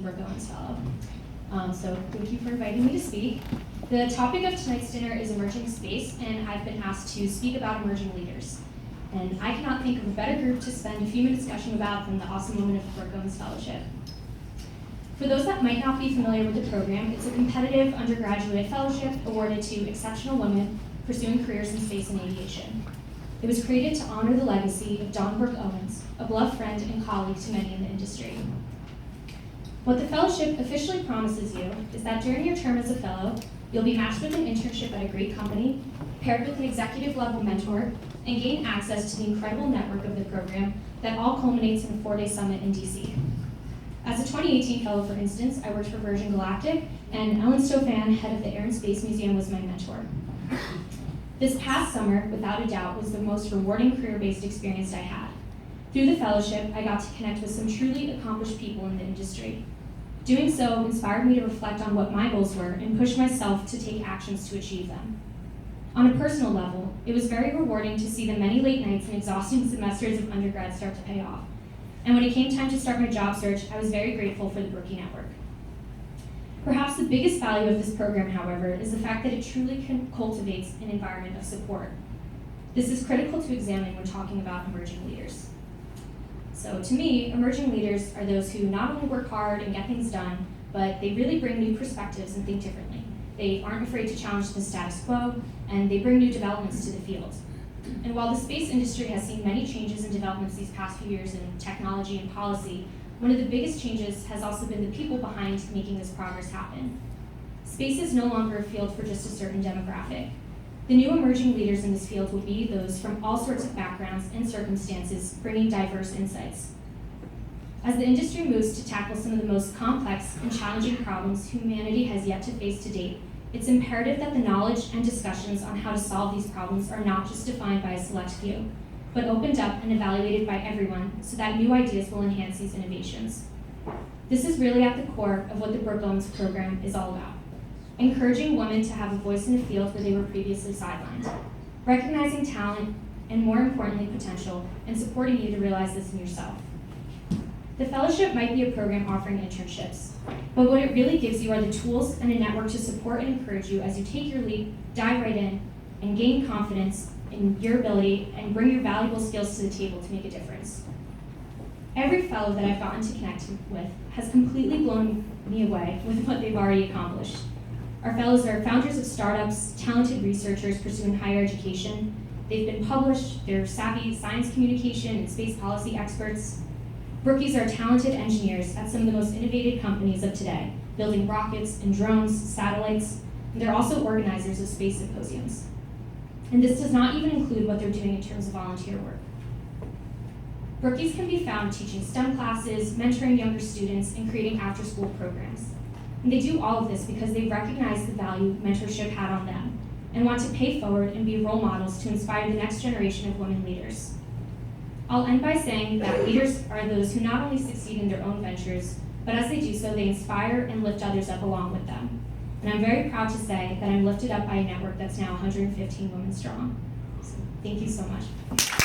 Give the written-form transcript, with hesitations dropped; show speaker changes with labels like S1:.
S1: Brooke Owens Fellow. So thank you for inviting me to speak. The topic of tonight's dinner is emerging space, and I've been asked to speak about emerging leaders. And I cannot think of a better group to spend a few minutes gushing about than the awesome women of the Brooke Owens Fellowship. For those that might not be familiar with the program, it's a competitive undergraduate fellowship awarded to exceptional women pursuing careers in space and aviation. It was created to honor the legacy of Brooke Owens, a beloved friend and colleague to many in the industry. What the fellowship officially promises you is that during your term as a fellow, you'll be matched with an internship at a great company, paired with an executive level mentor, and gain access to the incredible network of the program that all culminates in a 4-day summit in DC. As a 2018 fellow, for instance, I worked for Virgin Galactic, and Ellen Stofan, head of the Air and Space Museum, was my mentor. This past summer, without a doubt, was the most rewarding career-based experience I had. Through the fellowship, I got to connect with some truly accomplished people in the industry. Doing so inspired me to reflect on what my goals were and push myself to take actions to achieve them. On a personal level, it was very rewarding to see the many late nights and exhausting semesters of undergrad start to pay off. And when it came time to start my job search, I was very grateful for the Brookie Network. Perhaps the biggest value of this program, however, is the fact that it truly cultivates an environment of support. This is critical to examine when talking about emerging leaders. So to me, emerging leaders are those who not only work hard and get things done, but they really bring new perspectives and think differently. They aren't afraid to challenge the status quo, and they bring new developments to the field. And while the space industry has seen many changes and developments these past few years in technology and policy, one of the biggest changes has also been the people behind making this progress happen. Space is no longer a field for just a certain demographic. The new emerging leaders in this field will be those from all sorts of backgrounds and circumstances, bringing diverse insights. As the industry moves to tackle some of the most complex and challenging problems humanity has yet to face to date, it's imperative that the knowledge and discussions on how to solve these problems are not just defined by a select few, but opened up and evaluated by everyone so that new ideas will enhance these innovations. This is really at the core of what the Brooke Owens program is all about: encouraging women to have a voice in a field where they were previously sidelined, recognizing talent, and more importantly, potential, and supporting you to realize this in yourself. The fellowship might be a program offering internships, but what it really gives you are the tools and a network to support and encourage you as you take your leap, dive right in, and gain confidence in your ability and bring your valuable skills to the table to make a difference. Every fellow that I've gotten to connect with has completely blown me away with what they've already accomplished. Our fellows are founders of startups, talented researchers pursuing higher education. They've been published, they're savvy science communication and space policy experts. Brookies are talented engineers at some of the most innovative companies of today, building rockets and drones, satellites, and they're also organizers of space symposiums. And this does not even include what they're doing in terms of volunteer work. Brookies can be found teaching STEM classes, mentoring younger students, and creating after-school programs. And they do all of this because they recognize the value mentorship had on them and want to pay forward and be role models to inspire the next generation of women leaders. I'll end by saying that leaders are those who not only succeed in their own ventures, but as they do so, they inspire and lift others up along with them. And I'm very proud to say that I'm lifted up by a network that's now 115 women strong. So thank you so much.